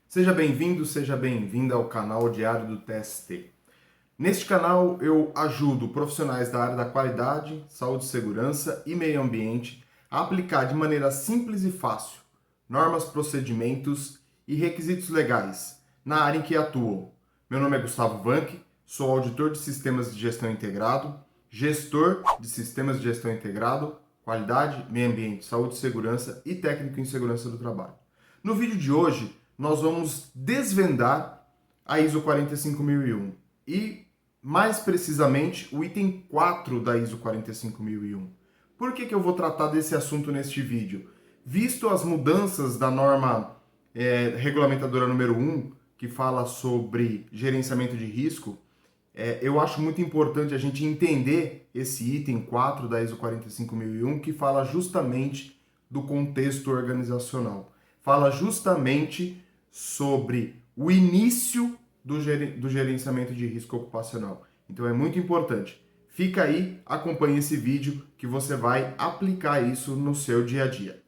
Seja bem-vindo, seja bem-vinda ao canal Diário do TST. Neste canal eu ajudo profissionais da área da qualidade, saúde, segurança e meio ambiente a aplicar de maneira simples e fácil normas, procedimentos e requisitos legais na área em que atuam. Meu nome é Gustavo Vanck, sou auditor de sistemas de gestão integrado, gestor de sistemas de gestão integrado, qualidade, meio ambiente, saúde, segurança e técnico em segurança do trabalho. No vídeo de hoje, nós vamos desvendar a ISO 45001 e, mais precisamente, o item 4 da ISO 45001. Por que eu vou tratar desse assunto neste vídeo? Visto as mudanças da norma regulamentadora número 1, que fala sobre gerenciamento de risco, eu acho muito importante a gente entender esse item 4 da ISO 45001, que fala justamente do contexto organizacional. Fala justamente sobre o início do gerenciamento de risco ocupacional. Então é muito importante. Fica aí, acompanhe esse vídeo que você vai aplicar isso no seu dia a dia.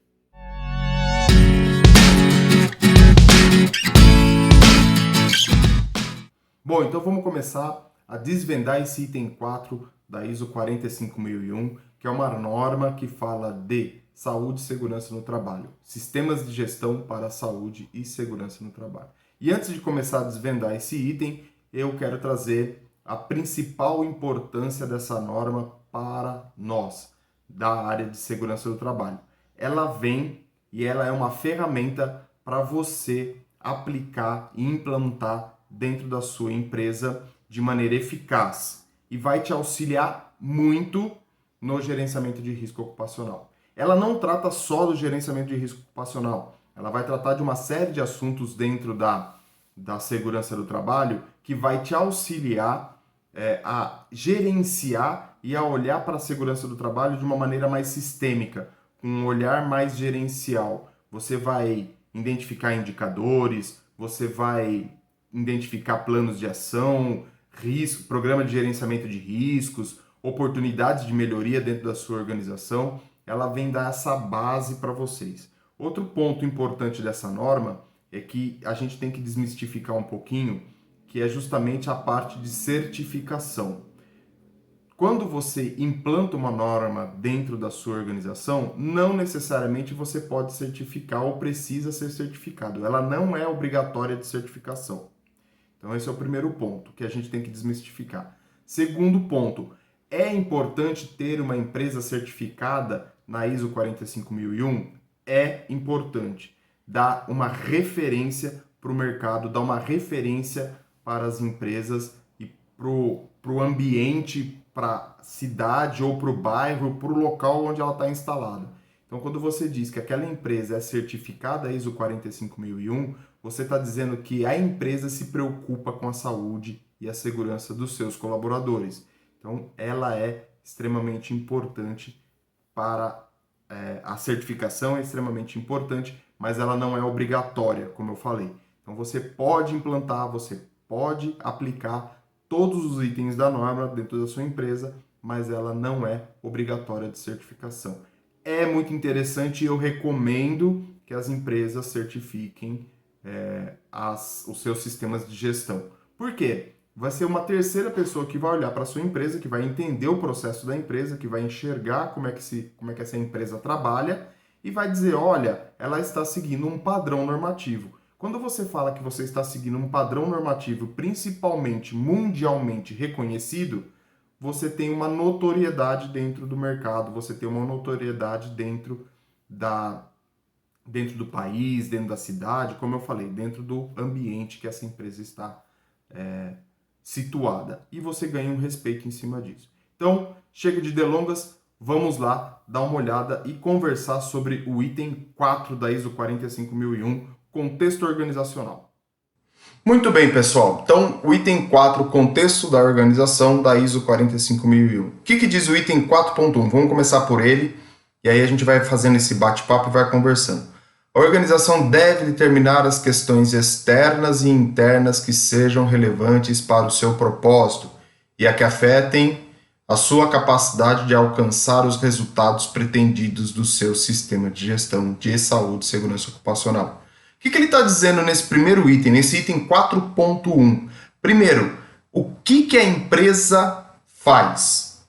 Bom, então vamos começar a desvendar esse item 4 da ISO 45001, que é uma norma que fala de saúde e segurança no trabalho, sistemas de gestão para a saúde e segurança no trabalho. E antes de começar a desvendar esse item, eu quero trazer a principal importância dessa norma para nós, da área de segurança do trabalho. Ela vem e ela é uma ferramenta para você aplicar e implantar dentro da sua empresa de maneira eficaz e vai te auxiliar muito no gerenciamento de risco ocupacional. Ela não trata só do gerenciamento de risco ocupacional, ela vai tratar de uma série de assuntos dentro da segurança do trabalho que vai te auxiliar a gerenciar e a olhar para a segurança do trabalho de uma maneira mais sistêmica, com um olhar mais gerencial. Você vai identificar indicadores, você vai identificar planos de ação, risco, programa de gerenciamento de riscos, oportunidades de melhoria dentro da sua organização. Ela vem dar essa base para vocês. Outro ponto importante dessa norma é que a gente tem que desmistificar um pouquinho, que é justamente a parte de certificação. Quando você implanta uma norma dentro da sua organização, não necessariamente você pode certificar ou precisa ser certificado. Ela não é obrigatória de certificação. Então esse é o primeiro ponto que a gente tem que desmistificar. Segundo ponto, é importante ter uma empresa certificada na ISO 45001? É importante. Dá uma referência para o mercado, dá uma referência para as empresas e para o ambiente, para a cidade ou para o bairro, para o local onde ela está instalada. Então, quando você diz que aquela empresa é certificada ISO 45001, você está dizendo que a empresa se preocupa com a saúde e a segurança dos seus colaboradores. Então, ela é extremamente importante para a certificação, é extremamente importante, mas ela não é obrigatória, como eu falei. Então, você pode implantar, você pode aplicar todos os itens da norma dentro da sua empresa, mas ela não é obrigatória de certificação. É muito interessante e eu recomendo que as empresas certifiquem os seus sistemas de gestão. Por quê? Vai ser uma terceira pessoa que vai olhar para a sua empresa, que vai entender o processo da empresa, que vai enxergar como é que essa empresa trabalha e vai dizer, olha, ela está seguindo um padrão normativo. Quando você fala que você está seguindo um padrão normativo, principalmente mundialmente reconhecido, você tem uma notoriedade dentro do mercado, você tem uma notoriedade dentro do país, dentro da cidade, como eu falei, dentro do ambiente que essa empresa está situada. E você ganha um respeito em cima disso. Então, chega de delongas, vamos lá dar uma olhada e conversar sobre o item 4 da ISO 45001, contexto organizacional. Muito bem, pessoal. Então, o item 4, contexto da organização da ISO 45001. O que diz o item 4.1? Vamos começar por ele, e aí a gente vai fazendo esse bate-papo e vai conversando. A organização deve determinar as questões externas e internas que sejam relevantes para o seu propósito e a que afetem a sua capacidade de alcançar os resultados pretendidos do seu sistema de gestão de saúde e segurança ocupacional. que ele está dizendo nesse primeiro item, nesse item 4.1? Primeiro, o que a empresa faz?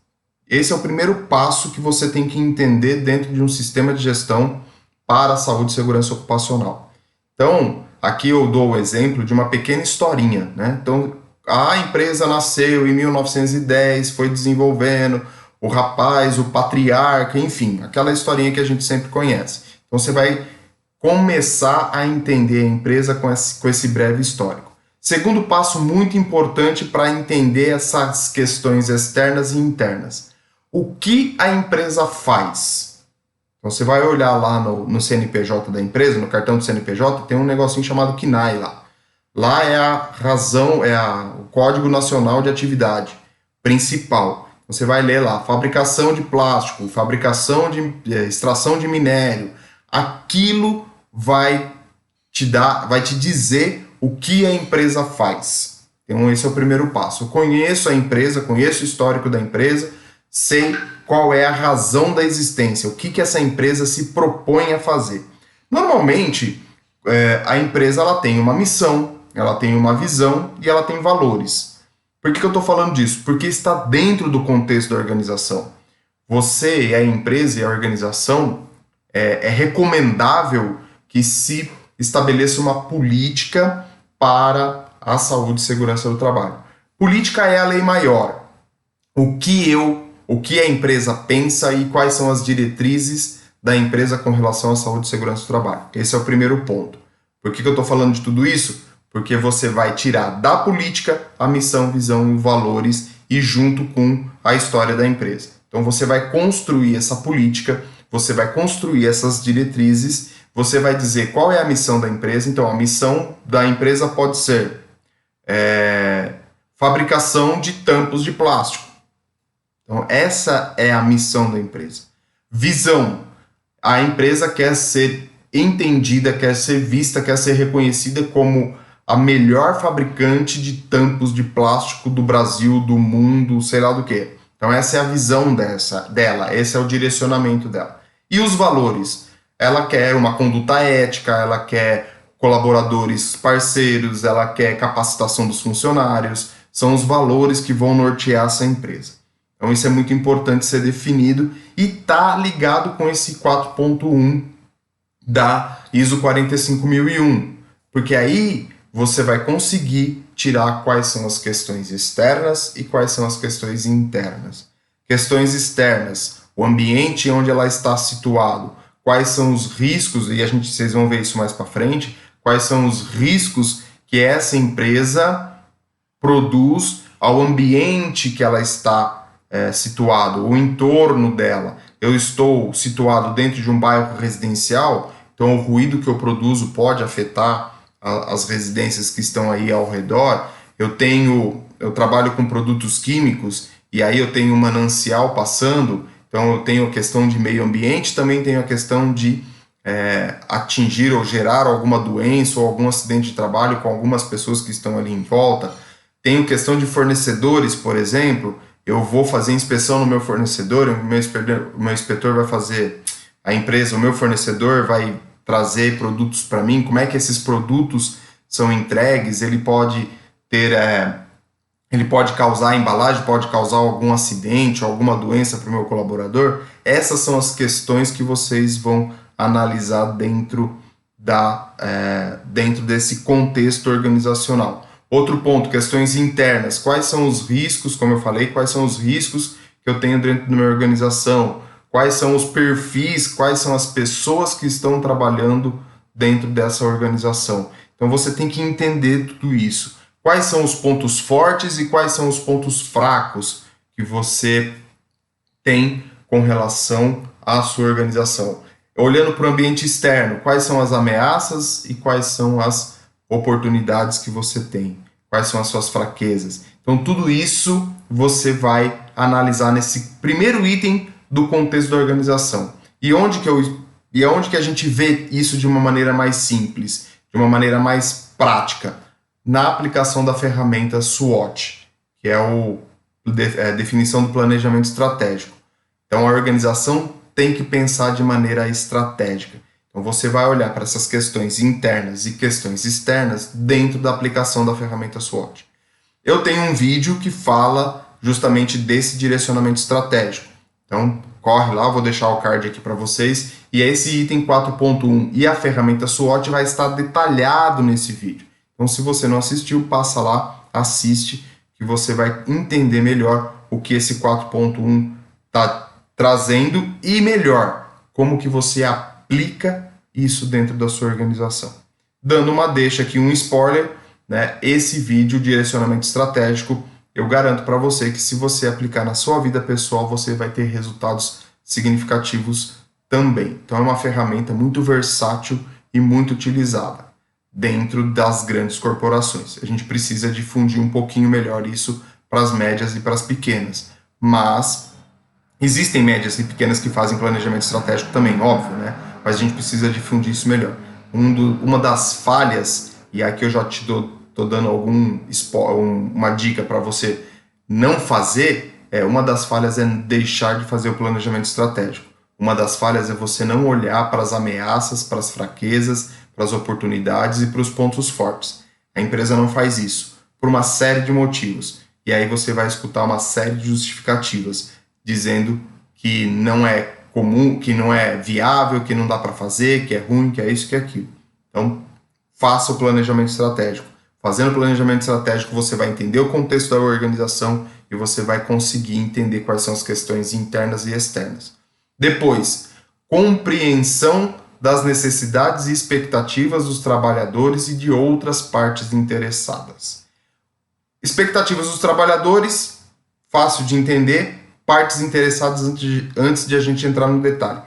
Esse é o primeiro passo que você tem que entender dentro de um sistema de gestão para a saúde e segurança ocupacional. Então, aqui eu dou o exemplo de uma pequena historinha, né? Então, a empresa nasceu em 1910, foi desenvolvendo, o rapaz, o patriarca, enfim, aquela historinha que a gente sempre conhece. Então, você vai começar a entender a empresa com esse breve histórico. Segundo passo muito importante para entender essas questões externas e internas. O que a empresa faz? Então você vai olhar lá no CNPJ da empresa, no cartão do CNPJ, tem um negocinho chamado CNAE lá. Lá é a razão, o Código Nacional de Atividade principal. Você vai ler lá, fabricação de plástico, fabricação de extração de minério. Aquilo vai te dizer o que a empresa faz. Então esse é o primeiro passo. Eu conheço a empresa, conheço o histórico da empresa, sei qual é a razão da existência, o que essa empresa se propõe a fazer. Normalmente, a empresa ela tem uma missão, ela tem uma visão e ela tem valores. Por que eu estou falando disso? Porque está dentro do contexto da organização. Você e a empresa e a organização é recomendável que se estabeleça uma política para a saúde e segurança do trabalho. Política é a lei maior. O que a empresa pensa e quais são as diretrizes da empresa com relação à saúde e segurança do trabalho. Esse é o primeiro ponto. Por que eu estou falando de tudo isso? Porque você vai tirar da política a missão, visão e valores e junto com a história da empresa. Então você vai construir essa política, você vai construir essas diretrizes, você vai dizer qual é a missão da empresa. Então a missão da empresa pode ser fabricação de tampos de plástico. Então, essa é a missão da empresa. Visão. A empresa quer ser entendida, quer ser vista, quer ser reconhecida como a melhor fabricante de tampos de plástico do Brasil, do mundo, sei lá do que. Então, essa é a visão dela, esse é o direcionamento dela. E os valores? Ela quer uma conduta ética, ela quer colaboradores parceiros, ela quer capacitação dos funcionários. São os valores que vão nortear essa empresa. Então isso é muito importante ser definido e está ligado com esse 4.1 da ISO 45001, porque aí você vai conseguir tirar quais são as questões externas e quais são as questões internas. Questões externas, o ambiente onde ela está situado, quais são os riscos, e vocês vão ver isso mais para frente, quais são os riscos que essa empresa produz ao ambiente que ela está situado, o entorno dela. Eu estou situado dentro de um bairro residencial, então o ruído que eu produzo pode afetar as residências que estão aí ao redor. Eu trabalho com produtos químicos e aí eu tenho um manancial passando, então eu tenho a questão de meio ambiente, também tenho a questão de atingir ou gerar alguma doença ou algum acidente de trabalho com algumas pessoas que estão ali em volta. Tenho questão de fornecedores, por exemplo. Eu vou fazer inspeção no meu fornecedor, o meu inspetor vai fazer a empresa, o meu fornecedor vai trazer produtos para mim, como é que esses produtos são entregues, ele pode causar embalagem, pode causar algum acidente, alguma doença para o meu colaborador. Essas são as questões que vocês vão analisar dentro desse contexto organizacional. Outro ponto, questões internas. Quais são os riscos, como eu falei, quais são os riscos que eu tenho dentro da minha organização? Quais são os perfis, quais são as pessoas que estão trabalhando dentro dessa organização? Então você tem que entender tudo isso. Quais são os pontos fortes e quais são os pontos fracos que você tem com relação à sua organização? Olhando para o ambiente externo, quais são as ameaças e quais são as oportunidades que você tem? Quais são as suas fraquezas? Então, tudo isso você vai analisar nesse primeiro item do contexto da organização. E onde que a gente vê isso de uma maneira mais simples, de uma maneira mais prática? Na aplicação da ferramenta SWOT, que é a definição do planejamento estratégico. Então, a organização tem que pensar de maneira estratégica. Então você vai olhar para essas questões internas e questões externas dentro da aplicação da ferramenta SWOT. Eu tenho um vídeo que fala justamente desse direcionamento estratégico. Então corre lá, vou deixar o card aqui para vocês. E esse item 4.1 e a ferramenta SWOT vai estar detalhado nesse vídeo. Então se você não assistiu, passa lá, assiste, que você vai entender melhor o que esse 4.1 está trazendo e melhor, como que você aplica isso dentro da sua organização. Dando uma deixa aqui, um spoiler, né? Esse vídeo, direcionamento estratégico, eu garanto para você que se você aplicar na sua vida pessoal, você vai ter resultados significativos também. Então é uma ferramenta muito versátil e muito utilizada dentro das grandes corporações. A gente precisa difundir um pouquinho melhor isso para as médias e para as pequenas. Mas existem médias e pequenas que fazem planejamento estratégico também, óbvio, né? Mas a gente precisa difundir isso melhor. Uma das falhas, e aqui eu já te tô dando uma dica para você não fazer, uma das falhas é deixar de fazer o planejamento estratégico. Uma das falhas é você não olhar para as ameaças, para as fraquezas, para as oportunidades e para os pontos fortes. A empresa não faz isso por uma série de motivos. E aí você vai escutar uma série de justificativas dizendo que não é comum, que não é viável, que não dá para fazer, que é ruim, que é isso, que é aquilo. Então, faça o planejamento estratégico. Fazendo o planejamento estratégico, você vai entender o contexto da organização e você vai conseguir entender quais são as questões internas e externas. Depois, compreensão das necessidades e expectativas dos trabalhadores e de outras partes interessadas. Expectativas dos trabalhadores, fácil de entender. Partes interessadas, antes de a gente entrar no detalhe.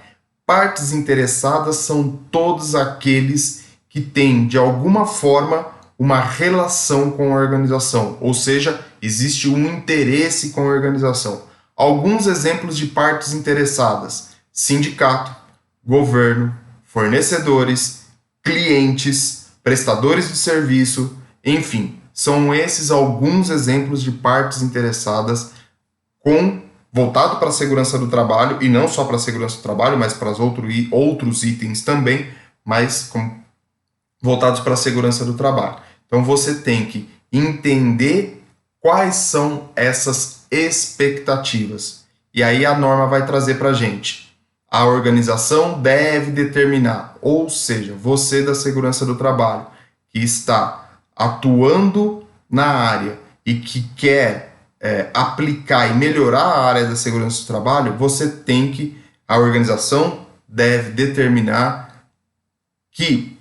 Partes interessadas são todos aqueles que têm, de alguma forma, uma relação com a organização, ou seja, existe um interesse com a organização. Alguns exemplos de partes interessadas: sindicato, governo, fornecedores, clientes, prestadores de serviço, enfim, são esses alguns exemplos de partes interessadas voltado para a segurança do trabalho, e não só para a segurança do trabalho, mas para os outros itens também, mas voltados para a segurança do trabalho. Então você tem que entender quais são essas expectativas. E aí a norma vai trazer para a gente. A organização deve determinar, ou seja, você da segurança do trabalho, que está atuando na área e que quer aplicar e melhorar a área da segurança do trabalho, a organização deve determinar que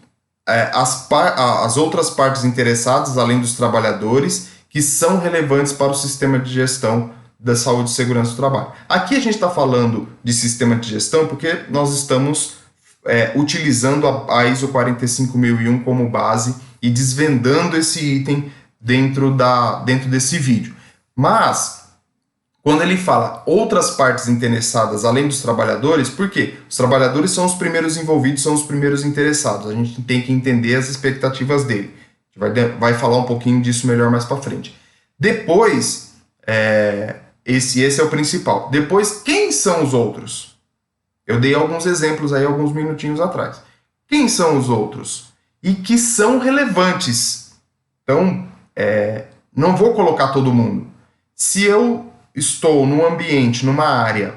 as outras partes interessadas, além dos trabalhadores, que são relevantes para o sistema de gestão da saúde e segurança do trabalho. Aqui a gente está falando de sistema de gestão porque nós estamos utilizando a ISO 45001 como base e desvendando esse item dentro desse vídeo. Mas, quando ele fala outras partes interessadas além dos trabalhadores, por quê? Os trabalhadores são os primeiros envolvidos, são os primeiros interessados. A gente tem que entender as expectativas dele. A gente vai falar um pouquinho disso melhor mais para frente. Depois, esse é o principal. Depois, quem são os outros? Eu dei alguns exemplos aí alguns minutinhos atrás. Quem são os outros? E que são relevantes. Então, não vou colocar todo mundo. Se eu estou num ambiente, numa área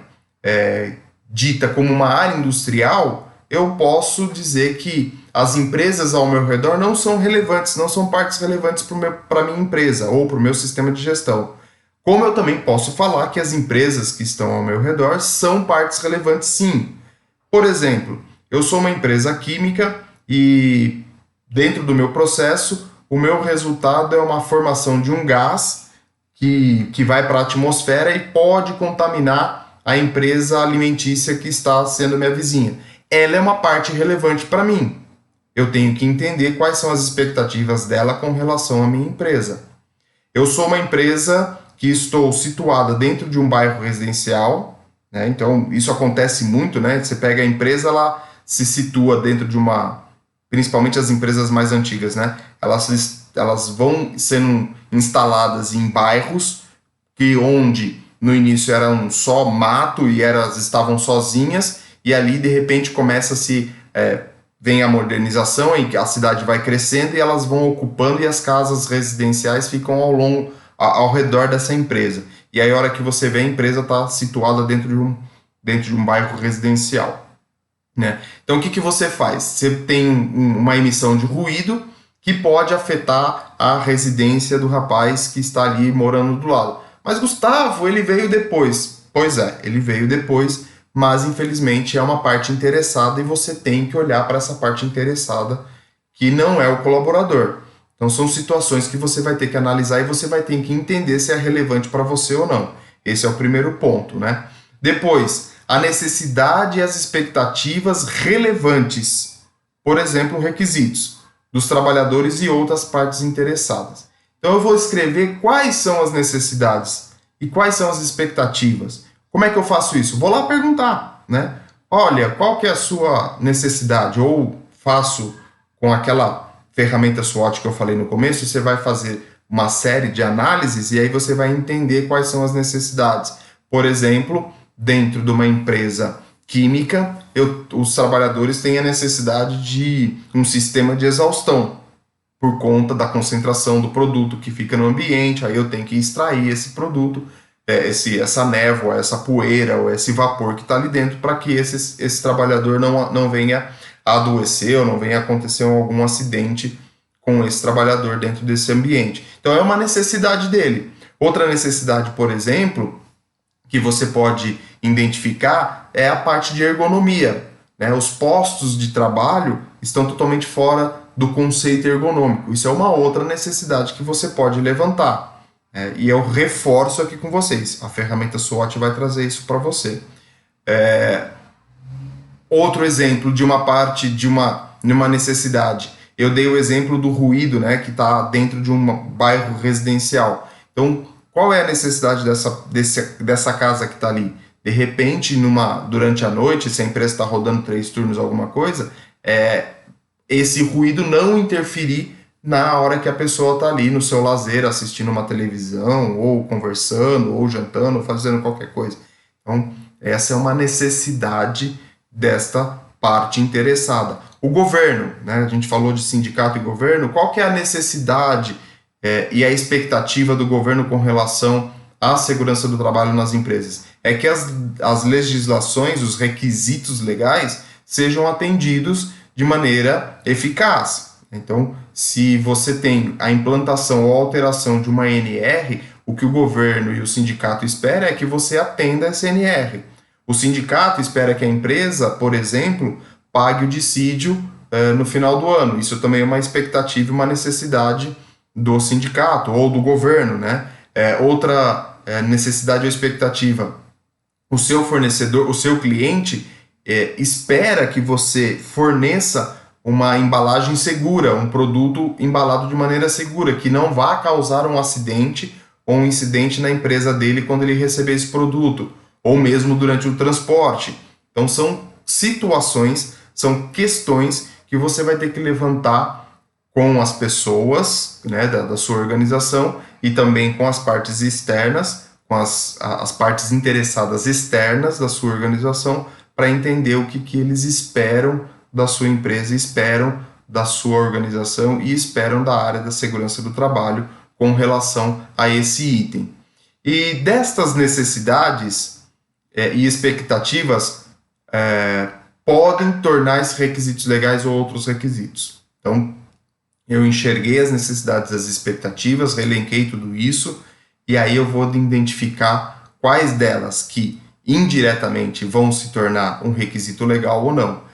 dita como uma área industrial, eu posso dizer que as empresas ao meu redor não são relevantes, não são partes relevantes para a minha empresa ou para o meu sistema de gestão. Como eu também posso falar que as empresas que estão ao meu redor são partes relevantes, sim. Por exemplo, eu sou uma empresa química e dentro do meu processo, o meu resultado é uma formação de um gás que vai para a atmosfera e pode contaminar a empresa alimentícia que está sendo minha vizinha. Ela é uma parte relevante para mim. Eu tenho que entender quais são as expectativas dela com relação à minha empresa. Eu sou uma empresa que estou situada dentro de um bairro residencial, né? Então isso acontece muito, né? Você pega a empresa, ela se situa dentro de principalmente as empresas mais antigas, né? Elas vão sendo instaladas em bairros onde no início eram só mato e elas estavam sozinhas, e ali de repente começa a se vem a modernização, em que a cidade vai crescendo e elas vão ocupando e as casas residenciais ficam ao redor dessa empresa. E aí, a hora que você vê, a empresa está situada dentro de um bairro residencial, né? Então, o que você faz? Você tem uma emissão de ruído que pode afetar a residência do rapaz que está ali morando do lado. Mas, Gustavo, ele veio depois. Pois é, ele veio depois, mas infelizmente é uma parte interessada e você tem que olhar para essa parte interessada que não é o colaborador. Então são situações que você vai ter que analisar e você vai ter que entender se é relevante para você ou não. Esse é o primeiro ponto, né? Depois, a necessidade e as expectativas relevantes, por exemplo, requisitos dos trabalhadores e outras partes interessadas. Então eu vou escrever quais são as necessidades e quais são as expectativas. Como é que eu faço isso? Vou lá perguntar, né? Olha, qual que é a sua necessidade? Ou faço com aquela ferramenta SWOT que eu falei no começo, você vai fazer uma série de análises e aí você vai entender quais são as necessidades. Por exemplo, dentro de uma empresa química, os trabalhadores têm a necessidade de um sistema de exaustão por conta da concentração do produto que fica no ambiente, aí eu tenho que extrair esse produto, essa névoa, essa poeira ou esse vapor que está ali dentro para que esse trabalhador não venha a adoecer ou não venha a acontecer algum acidente com esse trabalhador dentro desse ambiente. Então é uma necessidade dele. Outra necessidade, por exemplo, que você pode identificar é a parte de ergonomia, né? Os postos de trabalho estão totalmente fora do conceito ergonômico. Isso é uma outra necessidade que você pode levantar. E eu reforço aqui com vocês. A ferramenta SWOT vai trazer isso para você. Outro exemplo de uma parte de uma necessidade. Eu dei o exemplo do ruído, né, que está dentro de um bairro residencial. Então, qual é a necessidade dessa casa que está ali? De repente, durante a noite, se a empresa está rodando 3 turnos, alguma coisa, esse ruído não interferir na hora que a pessoa está ali no seu lazer, assistindo uma televisão, ou conversando, ou jantando, ou fazendo qualquer coisa. Então, essa é uma necessidade desta parte interessada. O governo, né? A gente falou de sindicato e governo, qual que é a necessidade e a expectativa do governo com relação à segurança do trabalho nas empresas? É que as legislações, os requisitos legais sejam atendidos de maneira eficaz. Então, se você tem a implantação ou alteração de uma NR, o que o governo e o sindicato esperam é que você atenda essa NR. O sindicato espera que a empresa, por exemplo, pague o dissídio no final do ano. Isso também é uma expectativa e uma necessidade do sindicato ou do governo, né? Outra necessidade ou expectativa, o seu fornecedor, o seu cliente espera que você forneça uma embalagem segura, um produto embalado de maneira segura, que não vá causar um acidente ou um incidente na empresa dele quando ele receber esse produto, ou mesmo durante o transporte. Então são situações, são questões que você vai ter que levantar com as pessoas, né, da sua organização e também com as partes externas, com as partes interessadas externas da sua organização, para entender o que eles esperam da sua empresa, esperam da sua organização e esperam da área da segurança do trabalho com relação a esse item. E destas necessidades e expectativas podem tornar esses requisitos legais ou outros requisitos. Então, eu enxerguei as necessidades, as expectativas, reelenquei tudo isso, e aí eu vou identificar quais delas que indiretamente vão se tornar um requisito legal ou não.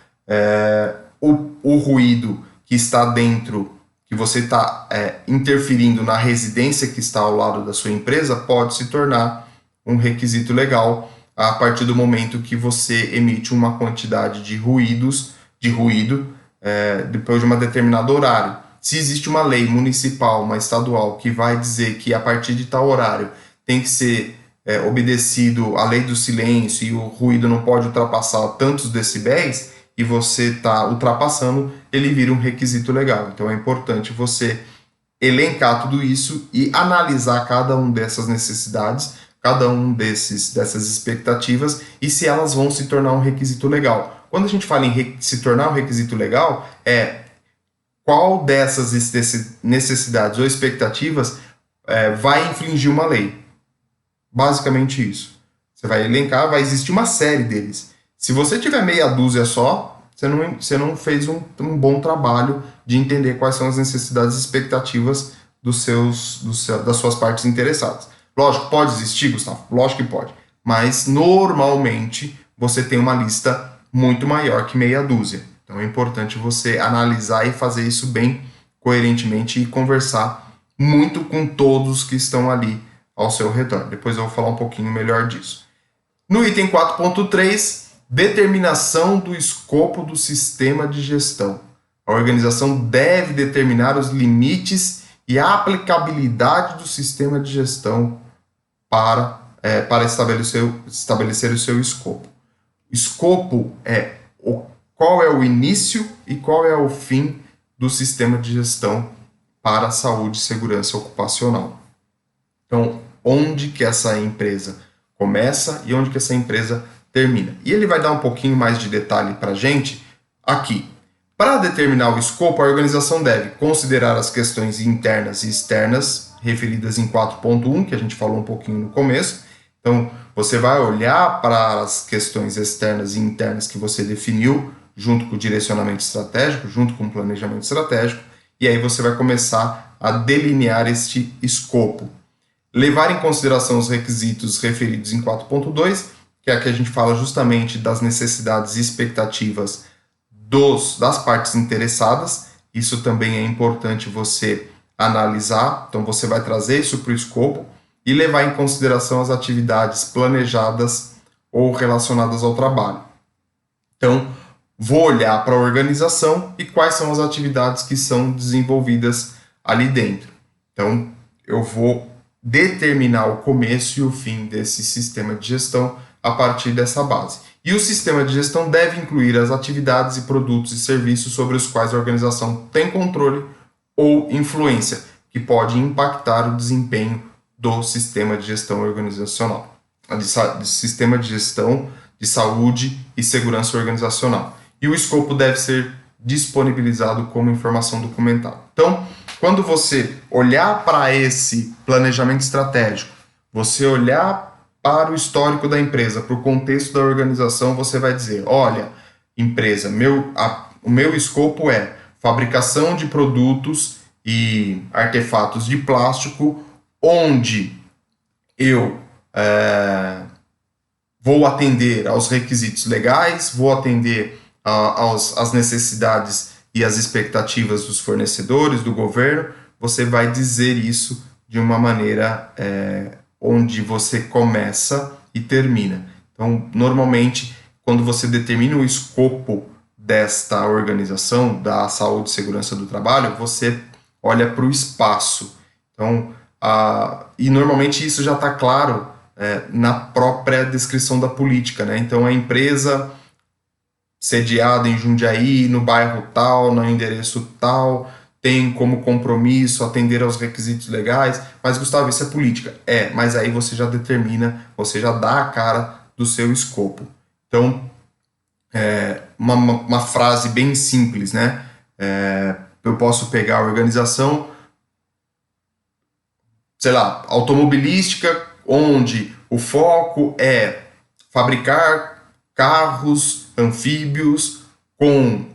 O ruído que está dentro, que você está interferindo na residência que está ao lado da sua empresa, pode se tornar um requisito legal a partir do momento que você emite uma quantidade de ruído depois de um determinado horário. Se existe uma lei municipal, uma estadual, que vai dizer que a partir de tal horário tem que ser obedecido a lei do silêncio e o ruído não pode ultrapassar tantos decibéis, e você está ultrapassando, ele vira um requisito legal. Então é importante você elencar tudo isso e analisar cada uma dessas necessidades, cada um dessas expectativas e se elas vão se tornar um requisito legal. Quando a gente fala em se tornar um requisito legal, qual dessas necessidades ou expectativas vai infringir uma lei. Basicamente isso. Você vai elencar, vai existir uma série deles. Se você tiver meia dúzia só, você não fez um bom trabalho de entender quais são as necessidades e expectativas das suas partes interessadas. Lógico, pode existir, Gustavo? Lógico que pode. Mas, normalmente, você tem uma lista muito maior que meia dúzia. Então, é importante você analisar e fazer isso bem coerentemente e conversar muito com todos que estão ali ao seu redor. Depois eu vou falar um pouquinho melhor disso. No item 4.3, determinação do escopo do sistema de gestão. A organização deve determinar os limites e a aplicabilidade do sistema de gestão para estabelecer o seu escopo. Escopo é qual é o início e qual é o fim do sistema de gestão para a saúde e segurança ocupacional. Então, onde que essa empresa começa e onde que essa empresa termina. E ele vai dar um pouquinho mais de detalhe para a gente aqui. Para determinar o escopo, a organização deve considerar as questões internas e externas, referidas em 4.1, que a gente falou um pouquinho no começo. Então, você vai olhar para as questões externas e internas que você definiu, junto com o direcionamento estratégico, junto com o planejamento estratégico, e aí você vai começar a delinear este escopo. Levar em consideração os requisitos referidos em 4.2, que é a que a gente fala justamente das necessidades e expectativas das partes interessadas. Isso também é importante você analisar, então você vai trazer isso para o escopo e levar em consideração as atividades planejadas ou relacionadas ao trabalho. Então, vou olhar para a organização e quais são as atividades que são desenvolvidas ali dentro. Então, eu vou determinar o começo e o fim desse sistema de gestão a partir dessa base. E o sistema de gestão deve incluir as atividades e produtos e serviços sobre os quais a organização tem controle ou influência, que pode impactar o desempenho do sistema de gestão organizacional, do sistema de gestão de saúde e segurança organizacional. E o escopo deve ser disponibilizado como informação documentada. Então, quando você olhar para esse planejamento estratégico, você olhar para o histórico da empresa, para o contexto da organização, você vai dizer, olha, empresa, o meu escopo é fabricação de produtos e artefatos de plástico, onde eu vou atender aos requisitos legais, vou atender às necessidades e às expectativas dos fornecedores, do governo. Você vai dizer isso de uma maneira onde você começa e termina. Então, normalmente, quando você determina o escopo desta organização, da saúde e segurança do trabalho, você olha para o espaço. Então, e normalmente isso já está claro na própria descrição da política, né? Então, a empresa sediada em Jundiaí, no bairro tal, no endereço tal, tem como compromisso atender aos requisitos legais. Mas, Gustavo, isso é política. Mas aí você já determina, você já dá a cara do seu escopo. Então, uma frase bem simples, né? Eu posso pegar a organização, sei lá, automobilística, onde o foco é fabricar carros anfíbios com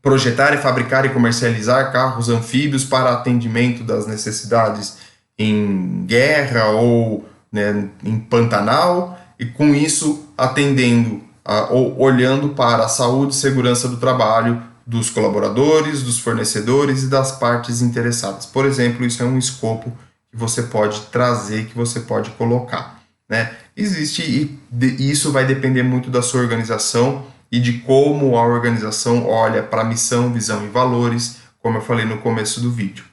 projetar e fabricar e comercializar carros anfíbios para atendimento das necessidades em guerra ou, né, em Pantanal, e com isso atendendo ou olhando para a saúde e segurança do trabalho dos colaboradores, dos fornecedores e das partes interessadas. Por exemplo, isso é um escopo que você pode trazer, que você pode colocar, né? Existe, e isso vai depender muito da sua organização e de como a organização olha para a missão, visão e valores, como eu falei no começo do vídeo,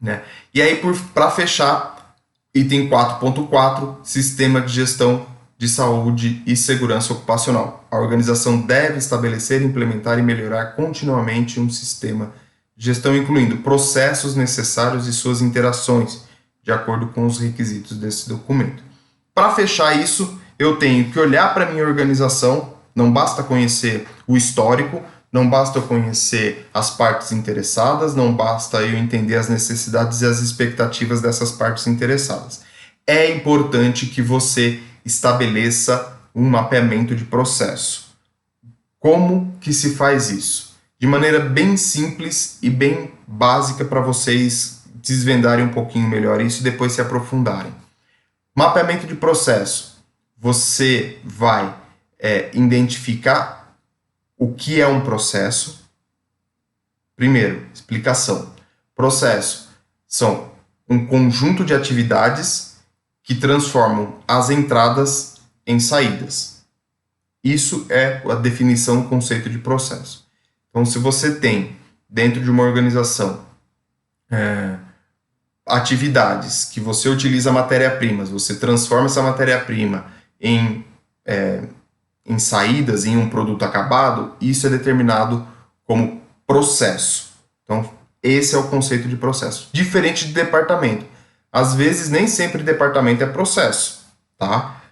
né? E aí, para fechar, item 4.4, sistema de gestão de saúde e segurança ocupacional. A organização deve estabelecer, implementar e melhorar continuamente um sistema de gestão, incluindo processos necessários e suas interações, de acordo com os requisitos desse documento. Para fechar isso, eu tenho que olhar para a minha organização, não basta conhecer o histórico, não basta eu conhecer as partes interessadas, não basta eu entender as necessidades e as expectativas dessas partes interessadas. É importante que você estabeleça um mapeamento de processo. Como que se faz isso? De maneira bem simples e bem básica para vocês desvendarem um pouquinho melhor isso e depois se aprofundarem. Mapeamento de processo. Você vai identificar o que é um processo. Primeiro, explicação. Processo são um conjunto de atividades que transformam as entradas em saídas. Isso é a definição do conceito de processo. Então, se você tem dentro de uma organização atividades que você utiliza matéria-primas, você transforma essa matéria-prima em saídas, em um produto acabado, isso é determinado como processo. Então, esse é o conceito de processo. Diferente de departamento. Às vezes, nem sempre departamento é processo, tá?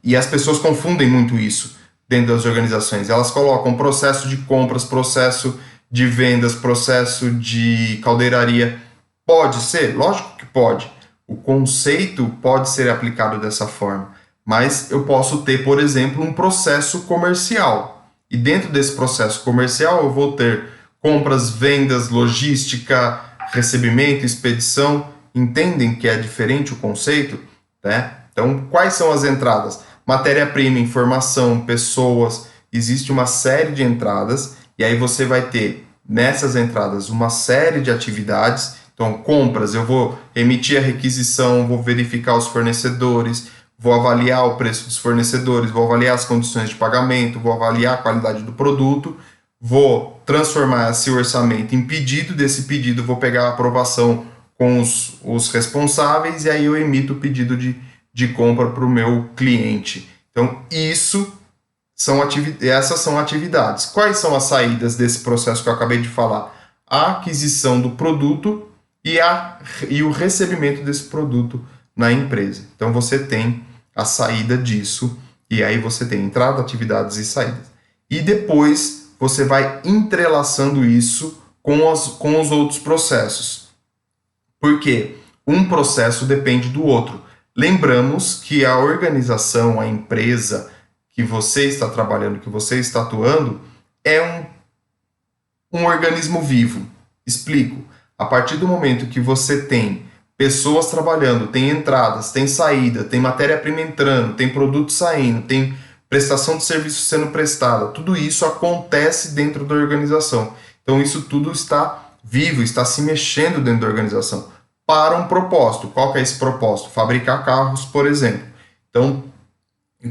E as pessoas confundem muito isso dentro das organizações. Elas colocam processo de compras, processo de vendas, processo de caldeiraria. Pode ser? Lógico que pode. O conceito pode ser aplicado dessa forma. Mas eu posso ter, por exemplo, um processo comercial. E dentro desse processo comercial eu vou ter compras, vendas, logística, recebimento, expedição. Entendem que é diferente o conceito? Né? Então, quais são as entradas? Matéria-prima, informação, pessoas. Existe uma série de entradas e aí você vai ter nessas entradas uma série de atividades. Então, compras, eu vou emitir a requisição, vou verificar os fornecedores, vou avaliar o preço dos fornecedores, vou avaliar as condições de pagamento, vou avaliar a qualidade do produto, vou transformar esse orçamento em pedido, desse pedido vou pegar a aprovação com os responsáveis e aí eu emito o pedido de compra para o meu cliente. Então, essas são atividades. Quais são as saídas desse processo que eu acabei de falar? A aquisição do produto e o recebimento desse produto na empresa. Então, você tem a saída disso, e aí você tem entrada, atividades e saídas. E depois, você vai entrelaçando isso com os outros processos. Por quê? Um processo depende do outro. Lembramos que a organização, a empresa que você está trabalhando, que você está atuando, é um organismo vivo. Explico. A partir do momento que você tem pessoas trabalhando, tem entradas, tem saída, tem matéria-prima entrando, tem produto saindo, tem prestação de serviço sendo prestada, tudo isso acontece dentro da organização. Então isso tudo está vivo, está se mexendo dentro da organização para um propósito. Qual que é esse propósito? Fabricar carros, por exemplo. Então,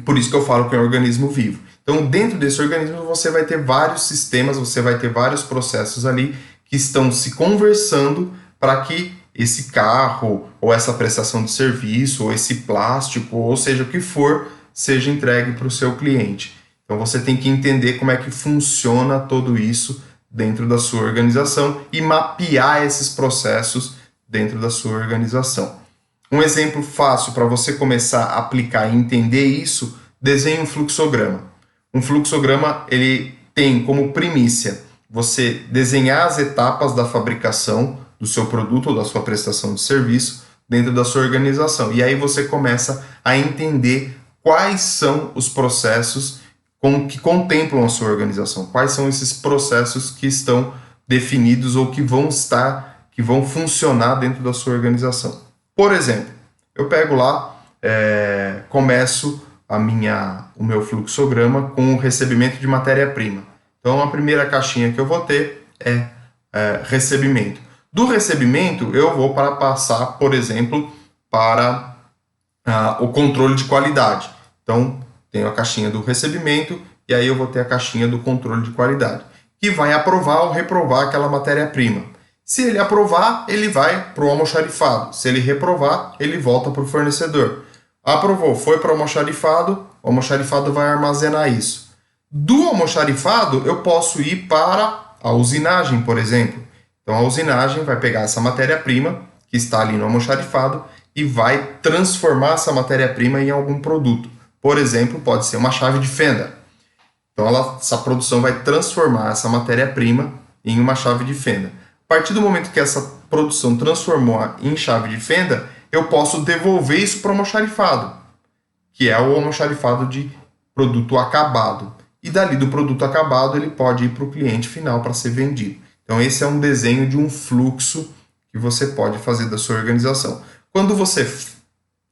por isso que eu falo que é um organismo vivo. Então, dentro desse organismo você vai ter vários sistemas, você vai ter vários processos ali que estão se conversando para que esse carro, ou essa prestação de serviço, ou esse plástico, ou seja o que for, seja entregue para o seu cliente. Então você tem que entender como é que funciona tudo isso dentro da sua organização e mapear esses processos dentro da sua organização. Um exemplo fácil para você começar a aplicar e entender isso, desenhe um fluxograma. Um fluxograma ele tem como primícia você desenhar as etapas da fabricação do seu produto ou da sua prestação de serviço dentro da sua organização. E aí você começa a entender quais são os processos que contemplam a sua organização, quais são esses processos que estão definidos ou que vão funcionar dentro da sua organização. Por exemplo, eu pego lá, começo o meu fluxograma com o recebimento de matéria-prima. Então a primeira caixinha que eu vou ter é recebimento. Do recebimento, eu vou passar, por exemplo, para o controle de qualidade. Então, tenho a caixinha do recebimento e aí eu vou ter a caixinha do controle de qualidade, que vai aprovar ou reprovar aquela matéria-prima. Se ele aprovar, ele vai para o almoxarifado. Se ele reprovar, ele volta para o fornecedor. Aprovou, foi para o almoxarifado vai armazenar isso. Do almoxarifado, eu posso ir para a usinagem, por exemplo. Então a usinagem vai pegar essa matéria-prima que está ali no almoxarifado e vai transformar essa matéria-prima em algum produto. Por exemplo, pode ser uma chave de fenda. Então, essa produção vai transformar essa matéria-prima em uma chave de fenda. A partir do momento que essa produção transformou em chave de fenda, eu posso devolver isso para o almoxarifado, que é o almoxarifado de produto acabado. E dali do produto acabado, ele pode ir para o cliente final para ser vendido. Então, esse é um desenho de um fluxo que você pode fazer da sua organização. Quando você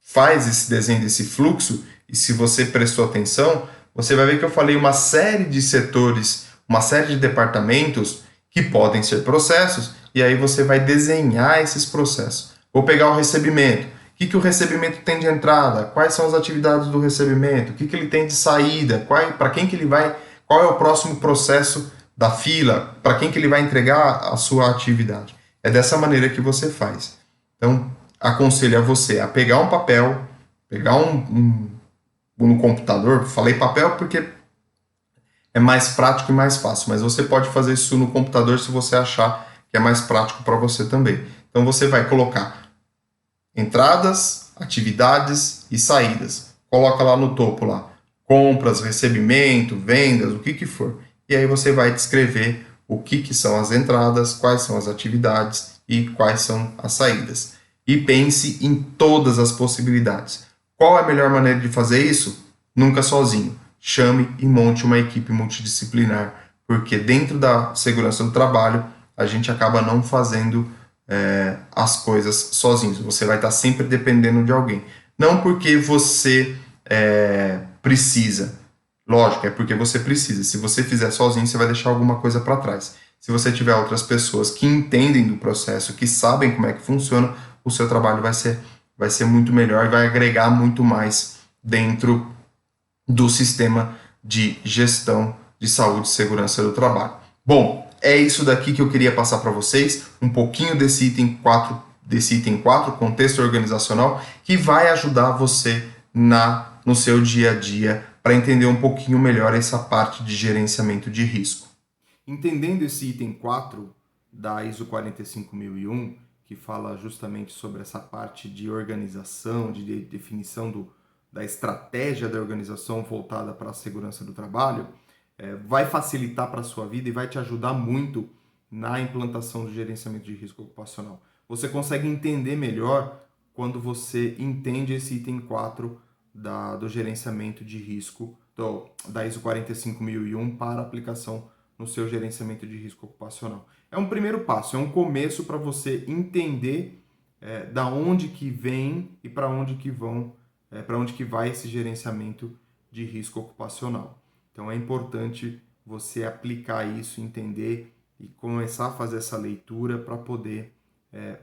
faz esse desenho desse fluxo, e se você prestou atenção, você vai ver que eu falei uma série de setores, uma série de departamentos que podem ser processos, e aí você vai desenhar esses processos. Vou pegar o recebimento. O que o recebimento tem de entrada? Quais são as atividades do recebimento? O que ele tem de saída? Para quem que ele vai? Qual é o próximo processo da fila? Para quem que ele vai entregar a sua atividade? É dessa maneira que você faz. Então, aconselho a você a pegar um papel, pegar no computador. Falei papel porque é mais prático e mais fácil, mas você pode fazer isso no computador se você achar que é mais prático para você também. Então, você vai colocar entradas, atividades e saídas. Coloca lá no topo lá, compras, recebimento, vendas, o que for. E aí você vai descrever o que são as entradas, quais são as atividades e quais são as saídas. E pense em todas as possibilidades. Qual é a melhor maneira de fazer isso? Nunca sozinho. Chame e monte uma equipe multidisciplinar, porque dentro da segurança do trabalho, a gente acaba não fazendo as coisas sozinhos. Você vai estar sempre dependendo de alguém. Não porque você precisa. Lógico, é porque você precisa. Se você fizer sozinho, você vai deixar alguma coisa para trás. Se você tiver outras pessoas que entendem do processo, que sabem como é que funciona, o seu trabalho vai ser muito melhor e vai agregar muito mais dentro do sistema de gestão de saúde e segurança do trabalho. Bom, é isso daqui que eu queria passar para vocês, um pouquinho desse item 4, contexto organizacional, que vai ajudar você no seu dia a dia para entender um pouquinho melhor essa parte de gerenciamento de risco. Entendendo esse item 4 da ISO 45001, que fala justamente sobre essa parte de organização, de definição da estratégia da organização voltada para a segurança do trabalho, vai facilitar para a sua vida e vai te ajudar muito na implantação do gerenciamento de risco ocupacional. Você consegue entender melhor quando você entende esse item 4 do gerenciamento de risco, da ISO 45001 para aplicação no seu gerenciamento de risco ocupacional. É um primeiro passo, é um começo para você entender da onde que vem e para onde que vai esse gerenciamento de risco ocupacional. Então é importante você aplicar isso, entender e começar a fazer essa leitura para poder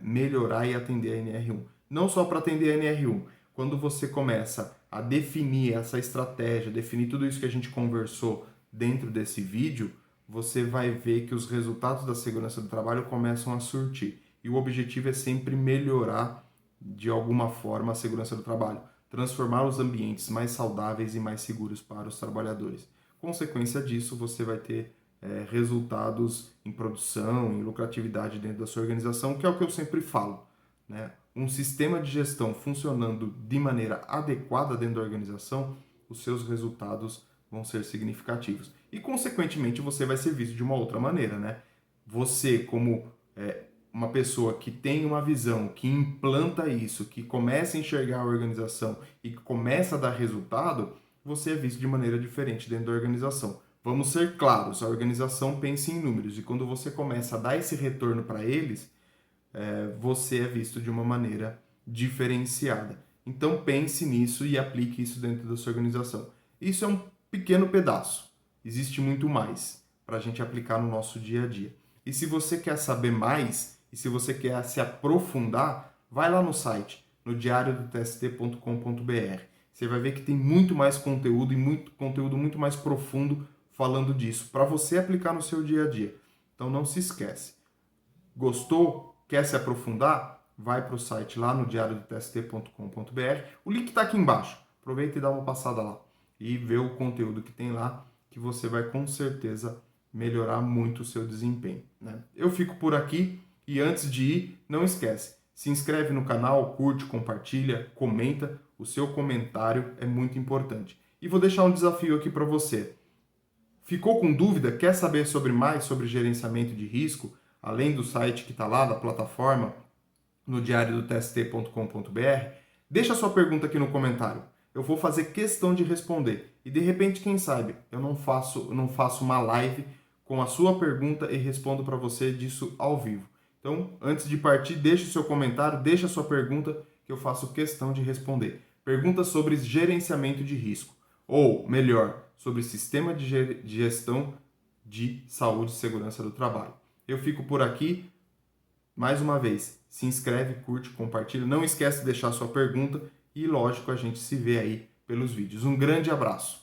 melhorar e atender a NR1. Não só para atender a NR1, quando você começa a definir essa estratégia, definir tudo isso que a gente conversou dentro desse vídeo, você vai ver que os resultados da segurança do trabalho começam a surtir. E o objetivo é sempre melhorar de alguma forma a segurança do trabalho, transformar os ambientes mais saudáveis e mais seguros para os trabalhadores. Consequência disso, você vai ter resultados em produção, em lucratividade dentro da sua organização, que é o que eu sempre falo, né? Um sistema de gestão funcionando de maneira adequada dentro da organização, os seus resultados vão ser significativos. E, consequentemente, você vai ser visto de uma outra maneira, né? Você, como uma pessoa que tem uma visão, que implanta isso, que começa a enxergar a organização e que começa a dar resultado, você é visto de maneira diferente dentro da organização. Vamos ser claros, a organização pensa em números e quando você começa a dar esse retorno para eles, você é visto de uma maneira diferenciada. Então pense nisso e aplique isso dentro da sua organização. Isso é um pequeno pedaço, existe muito mais para a gente aplicar no nosso dia a dia. E se você quer saber mais, e se você quer se aprofundar, vai lá no site, no diariodotst.com.br. Você vai ver que tem muito mais conteúdo e muito conteúdo muito mais profundo falando disso, para você aplicar no seu dia a dia. Então não se esquece. Gostou? Quer se aprofundar? Vai para o site lá no diariodotst.com.br. O link está aqui embaixo. Aproveita e dá uma passada lá. E vê o conteúdo que tem lá, que você vai com certeza melhorar muito o seu desempenho, né? Eu fico por aqui e antes de ir, não esquece, se inscreve no canal, curte, compartilha, comenta. O seu comentário é muito importante. E vou deixar um desafio aqui para você. Ficou com dúvida? Quer saber mais sobre gerenciamento de risco? Além do site que está lá, da plataforma, no diariodotst.com.br? Deixa a sua pergunta aqui no comentário. Eu vou fazer questão de responder. E de repente, quem sabe, eu não faço uma live com a sua pergunta e respondo para você disso ao vivo. Então, antes de partir, deixe o seu comentário, deixe a sua pergunta que eu faço questão de responder. Perguntas sobre gerenciamento de risco. Ou, melhor, sobre sistema de gestão de saúde e segurança do trabalho. Eu fico por aqui. Mais uma vez, se inscreve, curte, compartilha. Não esquece de deixar sua pergunta e, lógico, a gente se vê aí pelos vídeos. Um grande abraço!